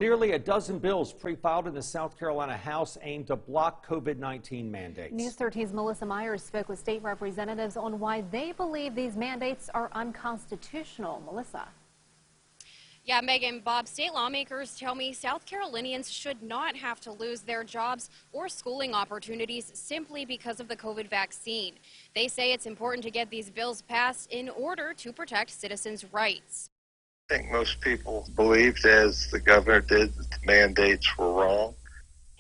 Nearly a dozen bills pre-filed in the South Carolina House aimed to block COVID-19 mandates. News 13's Melissa Myers spoke with state representatives on why they believe these mandates are unconstitutional. Melissa. Yeah, Megan, Bob, state lawmakers tell me South Carolinians should not have to lose their jobs or schooling opportunities simply because of the COVID vaccine. They say it's important to get these bills passed in order to protect citizens' rights. I think most people believed, as the governor did, that the mandates were wrong.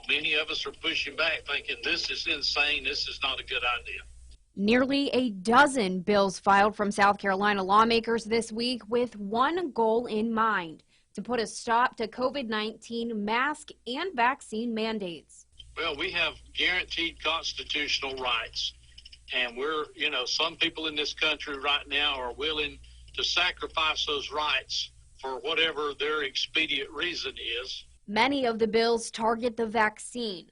Many of us are pushing back, thinking this is insane, this is not a good idea. Nearly a dozen bills filed from South Carolina lawmakers this week with one goal in mind: to put a stop to COVID-19 mask and vaccine mandates. Well, we have guaranteed constitutional rights, and some people in this country right now are willing to sacrifice those rights for whatever their expedient reason is. Many of the bills target the vaccine.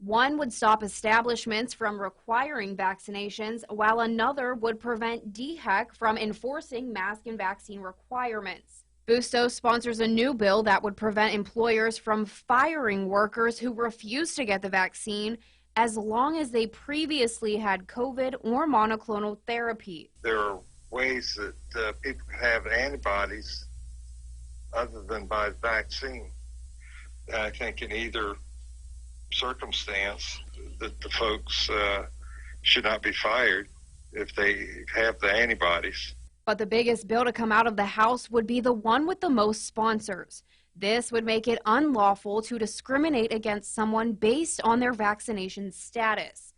One would stop establishments from requiring vaccinations, while another would prevent DHEC from enforcing mask and vaccine requirements. Bustos sponsors a new bill that would prevent employers from firing workers who refuse to get the vaccine as long as they previously had COVID or monoclonal therapy. There are ways that people can have antibodies other than by vaccine. I think in either circumstance that the folks should not be fired if they have the antibodies. But the biggest bill to come out of the House would be the one with the most sponsors. This would make it unlawful to discriminate against someone based on their vaccination status.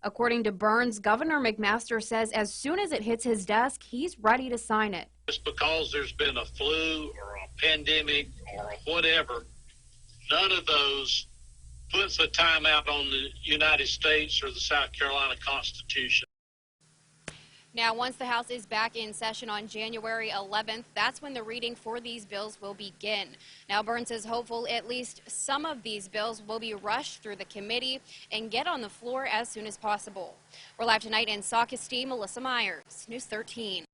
According to Burns, Governor McMaster says as soon as it hits his desk, he's ready to sign it. Just because there's been a flu or a pandemic or whatever, none of those puts a timeout on the United States or the South Carolina Constitution. Now, once the House is back in session on January 11th, that's when the reading for these bills will begin. Now, Burns is hopeful at least some of these bills will be rushed through the committee and get on the floor as soon as possible. We're live tonight in Saukesty. Melissa Myers, News 13.